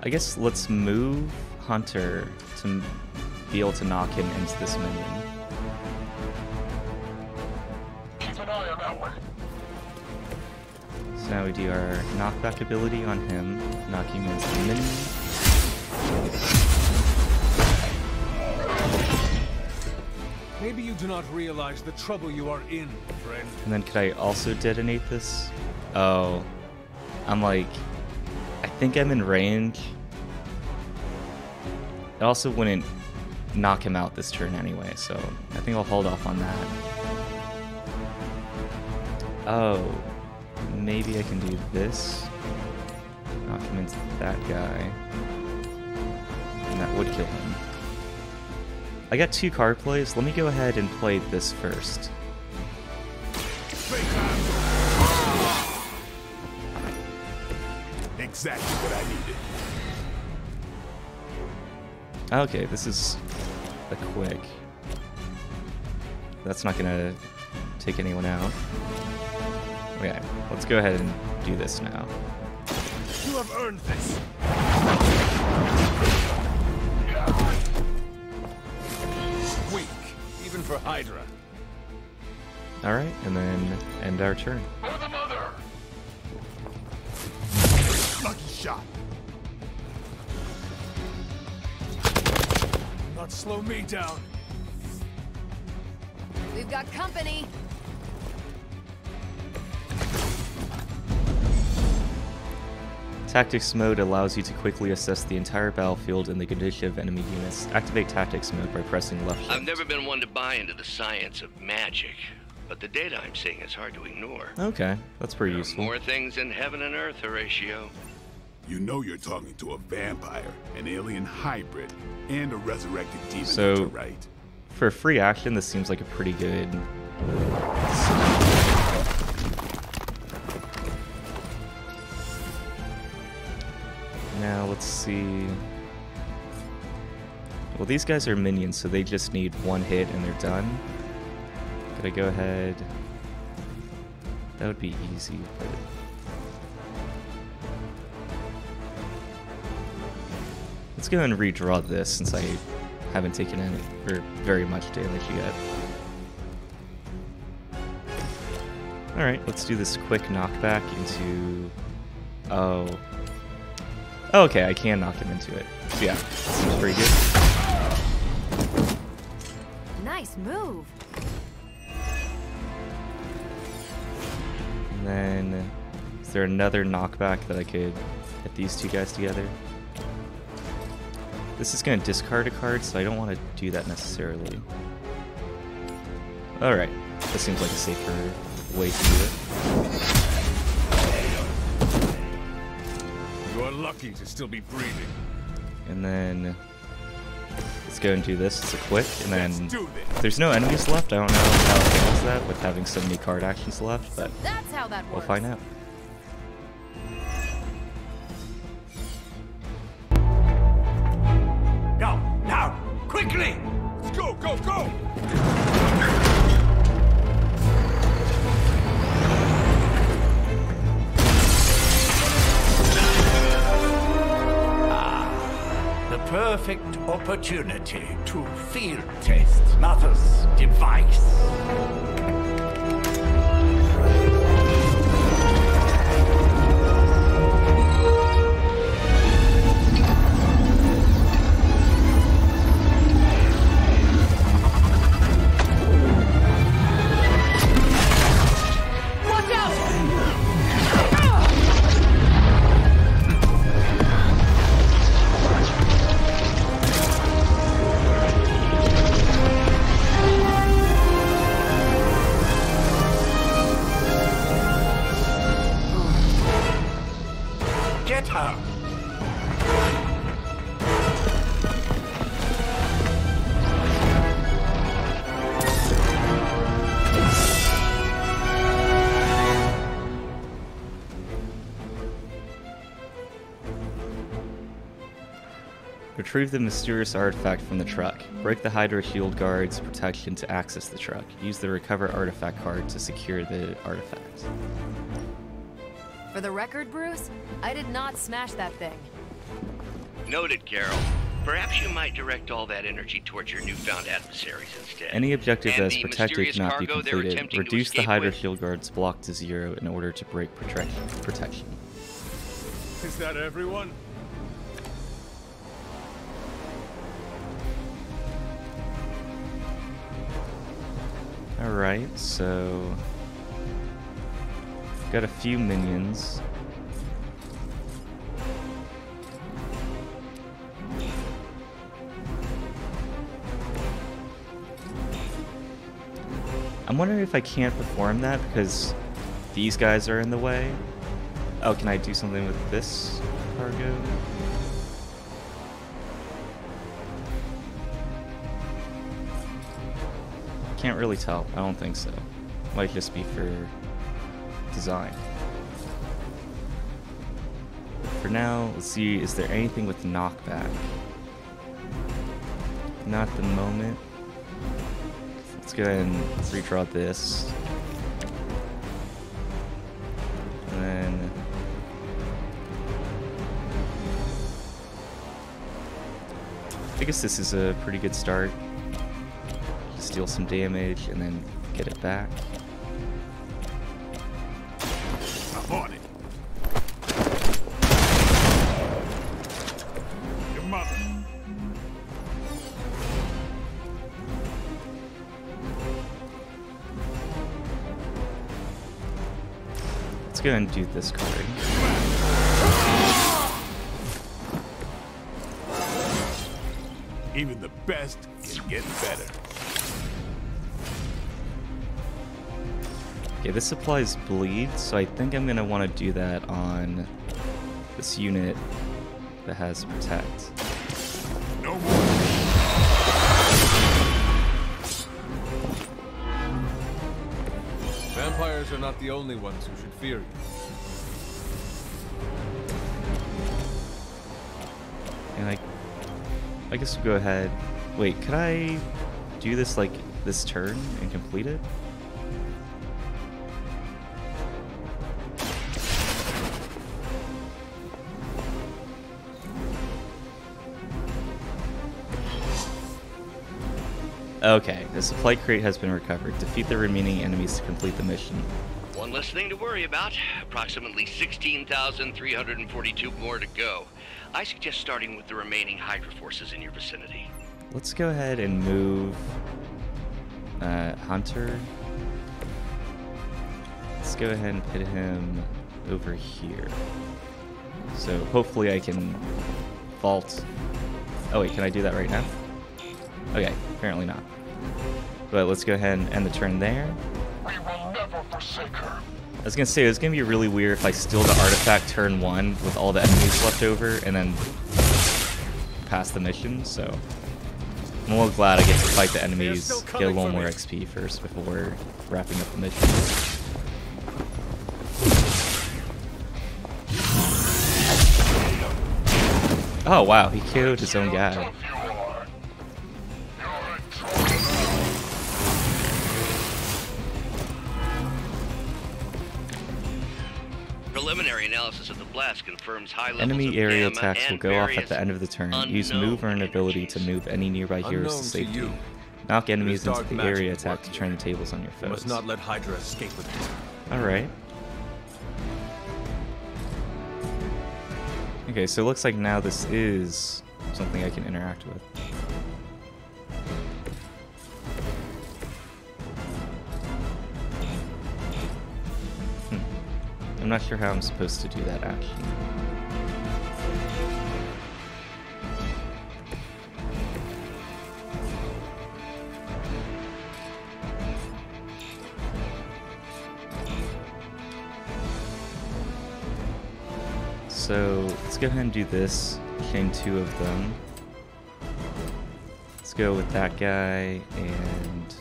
I guess let's move Hunter to be able to knock him into this minion. Keep an eye on that one. So now we do our knockback ability on him, knock him into the minion. Maybe you do not realize the trouble you are in, friend. And then could I also detonate this? Oh, I'm like, I think I'm in range. It also wouldn't knock him out this turn anyway, so I think I'll hold off on that. Oh, maybe I can do this. Knock him into that guy. And that would kill him. I got 2 card plays. Let me go ahead and play this first. Exactly what I needed. Okay, this is a quick. That's not gonna take anyone out. Okay, let's go ahead and do this now. You have earned this. Weak, even for Hydra. Alright, and then end our turn. For the mother! Lucky shot. Not slow me down. We've got company. Tactics mode allows you to quickly assess the entire battlefield and the condition of enemy units. Activate tactics mode by pressing left shift. I've never been one to buy into the science of magic, but the data I'm seeing is hard to ignore. Okay, that's pretty useful. More things in heaven and earth, Horatio. You know you're talking to a vampire, an alien hybrid, and a resurrected demon, So, right? for free action, this seems like a pretty good... Now, let's see... Well, these guys are minions, so they just need 1 hit and they're done. Could I go ahead? That would be easy, but... Let's go ahead and redraw this since I haven't taken any or very much damage yet. Alright, let's do this quick knockback into... Oh. Oh, okay, I can knock him into it. So yeah, seems pretty good. Nice move. And then, is there another knockback that I could get these two guys together? This is going to discard a card, so I don't want to do that necessarily. Alright, that seems like a safer way to do it. You are lucky to still be breathing. And then let's go and do this. It's a quick, and then if there's no enemies left. I don't know how it handles that with having so many card actions left, but That's how that works. we'll find out. Now, quickly! Let's go, go, go! The perfect opportunity to field test Mother's device. Get her! Retrieve the mysterious artifact from the truck. Break the Hydra shield guard's protection to access the truck. Use the recover artifact card to secure the artifact. For the record, Bruce, I did not smash that thing. Noted, Carol. Perhaps you might direct all that energy towards your newfound adversaries instead. Any objective And that is the protected mysterious cannot be cargo they're completed. attempting to Reduce the escape Hydra with. shield guard's block to 0 in order to break protection. Is that everyone? Alright, so got a few minions. I'm wondering if I can't perform that because these guys are in the way. Oh, can I do something with this cargo? Can't really tell. I don't think so. Might just be for design. For now, let's see, is there anything with knockback? Not at the moment. Let's go ahead and redraw this. And then... I guess this is a pretty good start. Steal some damage and then get it back. I'm on it. Your mother. Let's go ahead and do this card. Even the best can get better. Okay, this applies bleed, so I think I'm gonna want to do that on this unit that has protect. No more. Vampires are not the only ones who should fear you. And I guess we'll go ahead. Wait, could I do this like this turn and complete it. Okay, the supply crate has been recovered. Defeat the remaining enemies to complete the mission. One less thing to worry about. Approximately 16,342 more to go. I suggest starting with the remaining Hydra forces in your vicinity. Let's go ahead and move Hunter. Let's go ahead and put him over here. So hopefully I can vault. Oh wait, can I do that right now? Okay, apparently not. But let's go ahead and end the turn there. We will never forsake her. I was gonna say, it's gonna be really weird if I steal the artifact turn 1 with all the enemies left over and then pass the mission, so I'm a little glad I get to fight the enemies, get a little more XP first before wrapping up the mission. Oh wow, he killed his own guy. Preliminary analysis of the blast confirms high levels Enemy of area gamma attacks will and go off various at the end of the turn. Use move or an ability to move any nearby heroes to safety. Knock enemies into the area attack to turn the tables on your foes. Must not let Hydra escape with it. Alright. Okay, so it looks like now this is something I can interact with. I'm not sure how I'm supposed to do that action. So let's go ahead and do this. Chain 2 of them. Let's go with that guy, and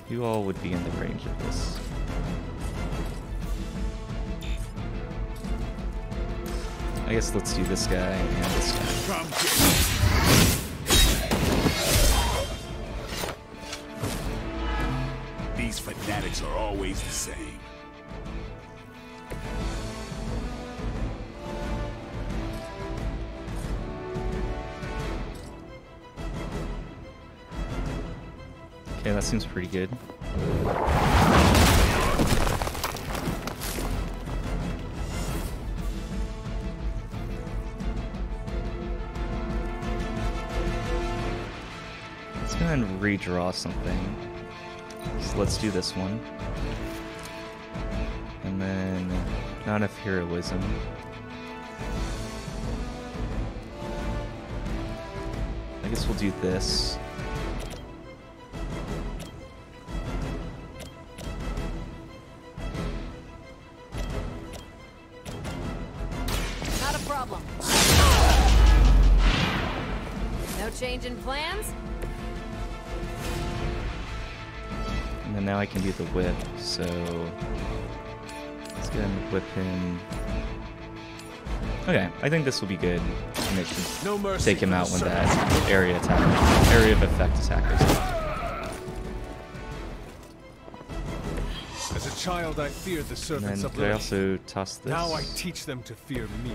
who all would be in the range of this? I guess let's do this guy and this guy. These fanatics are always the same. Okay, that seems pretty good. Let's go ahead and redraw something. So let's do this one. And then not enough heroism. I guess we'll do this. Not a problem. No change in plans? And then now I can do the whip, so let's go ahead and whip him. Okay, I think this will be good. And it should take him out when that area of effect attack is up. As a child, I feared the serpents of Could I also toss this? Now I teach them to fear me.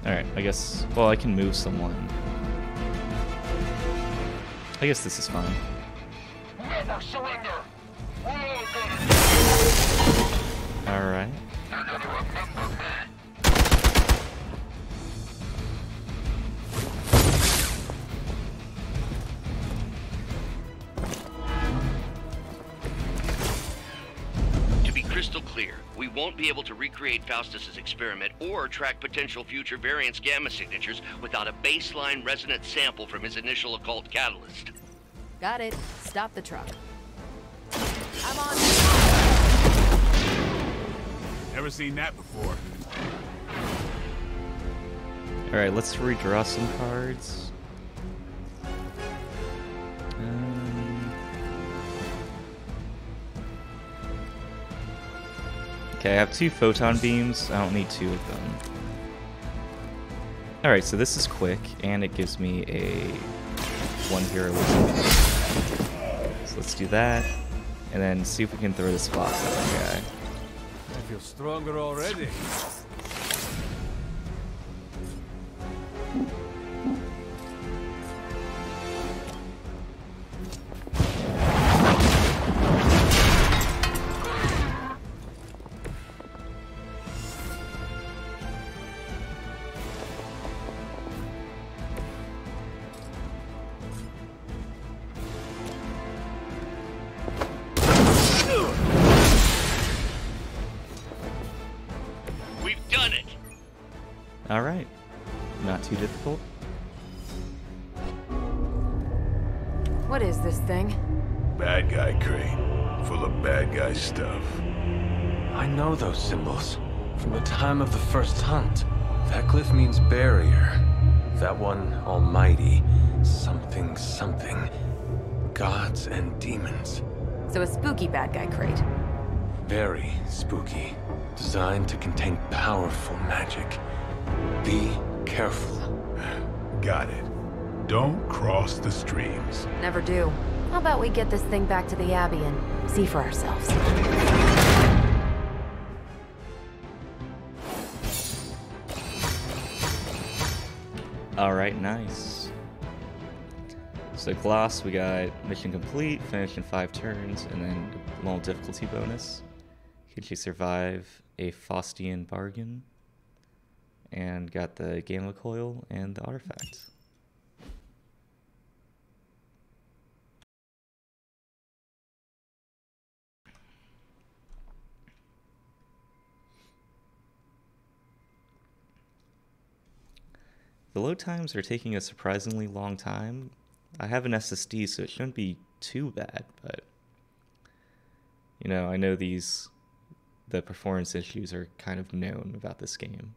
Alright, I guess, well, I can move someone. I guess this is fine. Never surrender. Alright. You're gonna remember me. To be crystal clear, we won't be able to recreate Faustus's experiment or track potential future variants' gamma signatures without a baseline resonant sample from his initial occult catalyst. Got it. Stop the truck. I'm on. Never seen that before. Alright, let's redraw some cards. Okay, I have 2 photon beams. I don't need 2 of them. Alright, so this is quick, and it gives me a 1 hero wizard. So let's do that, and then see if we can throw this box at that guy. I feel stronger already. Alright. Not too difficult. What is this thing? Bad guy crate. Full of bad guy stuff. I know those symbols. From the time of the first hunt. That glyph means barrier. That one, almighty. Something, something. Gods and demons. So a spooky bad guy crate. Very spooky. Designed to contain powerful magic. Be careful. Got it. Don't cross the streams. Never do. How about we get this thing back to the Abbey and see for ourselves? Alright, nice. So gloss, we got mission complete, finish in 5 turns, and then a little difficulty bonus. Could you survive a Faustian bargain? And got the Gamma Coil and the artifact. The load times are taking a surprisingly long time. I have an SSD, so it shouldn't be too bad, but you know, I know the performance issues are kind of known about this game.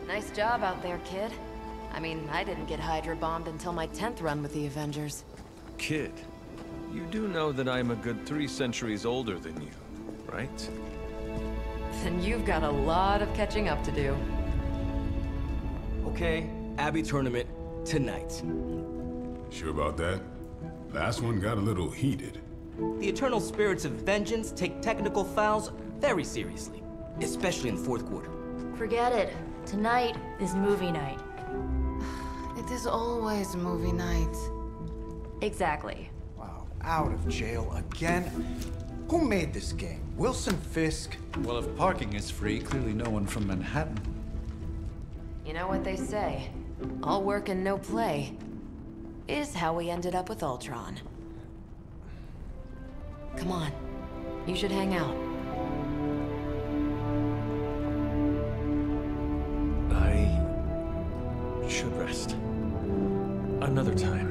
Nice job out there, kid. I mean, I didn't get Hydra bombed until my 10th run with the Avengers. Kid, you do know that I'm a good 3 centuries older than you, right? Then you've got a lot of catching up to do. Okay, Abbey tournament tonight. Sure about that? Last one got a little heated. The eternal spirits of vengeance take technical fouls very seriously, especially in the 4th quarter. Forget it. Tonight is movie night. It is always movie night. Exactly. Wow, out of jail again? Who made this game? Wilson Fisk? Well, if parking is free, clearly no one from Manhattan. You know what they say? All work and no play is how we ended up with Ultron. Come on. You should hang out. I should rest. Another time.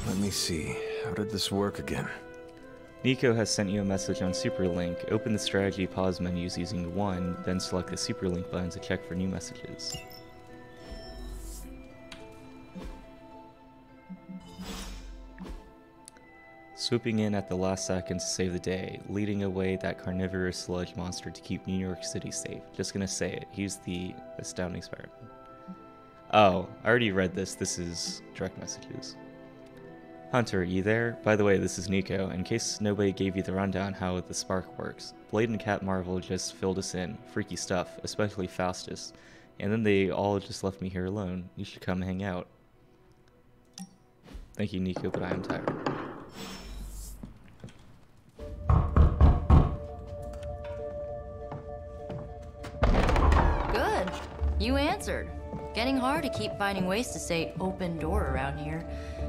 Let me see. How did this work again? Nico has sent you a message on Superlink. Open the strategy pause menus using 1, then select the Superlink button to check for new messages. Swooping in at the last second to save the day, leading away that carnivorous sludge monster to keep New York City safe. Just gonna say it. He's the astounding Spider-Man. Oh, I already read this. This is direct messages. Hunter, you there? By the way, this is Nico. In case nobody gave you the rundown how the spark works. Blade and Cat Marvel just filled us in. Freaky stuff, especially Faustus. And then they all just left me here alone. You should come hang out. Thank you, Nico, but I am tired. Good. You answered. Getting hard to keep finding ways to say open door around here.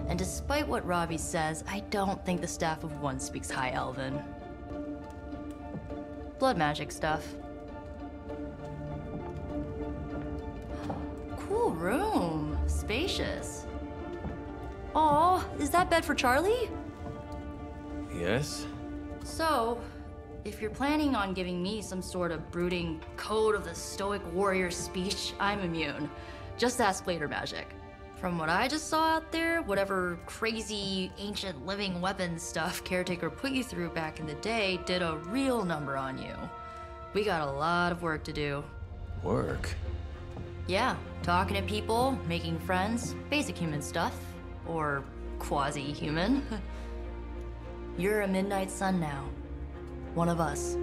And despite what Robbie says, I don't think the staff of one speaks High Elven. Blood magic stuff. cool room. Spacious. Aw, is that bed for Charlie? Yes? So, if you're planning on giving me some sort of brooding code of the stoic warrior speech, I'm immune. Just ask later, Magic. From what I just saw out there, whatever crazy ancient living weapons stuff Caretaker put you through back in the day did a real number on you. We got a lot of work to do. Work? Yeah, talking to people, making friends, basic human stuff. Or quasi-human. You're a Midnight Sun now. One of us.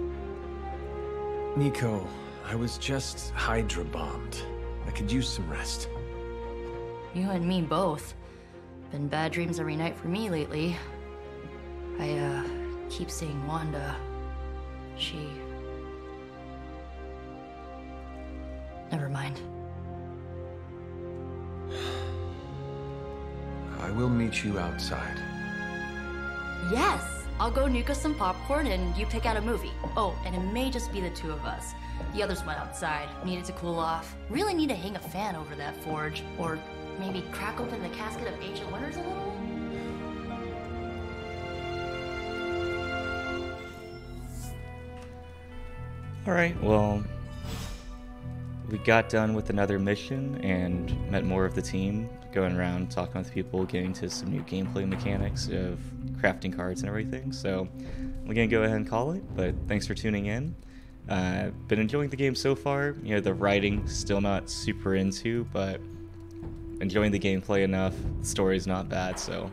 Nico, I was just Hydra bombed. I could use some rest. You and me both. Been bad dreams every night for me lately. I, keep seeing Wanda. She... Never mind. I will meet you outside. Yes! I'll go nuke us some popcorn and you pick out a movie. Oh, and it may just be the two of us. The others went outside, needed to cool off. Really need to hang a fan over that forge. Or maybe crack open the casket of ancient wonders a little? Alright, well, we got done with another mission and met more of the team, going around talking with people, getting to some new gameplay mechanics of crafting cards and everything. So we're gonna go ahead and call it, but thanks for tuning in. Been enjoying the game so far. You know, the writing still not super into, but enjoying the gameplay enough. The story's not bad, so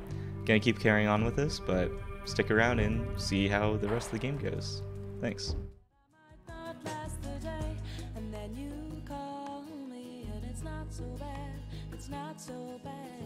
gonna keep carrying on with this, but stick around and see how the rest of the game goes. Thanks. It's not so bad, it's not so bad.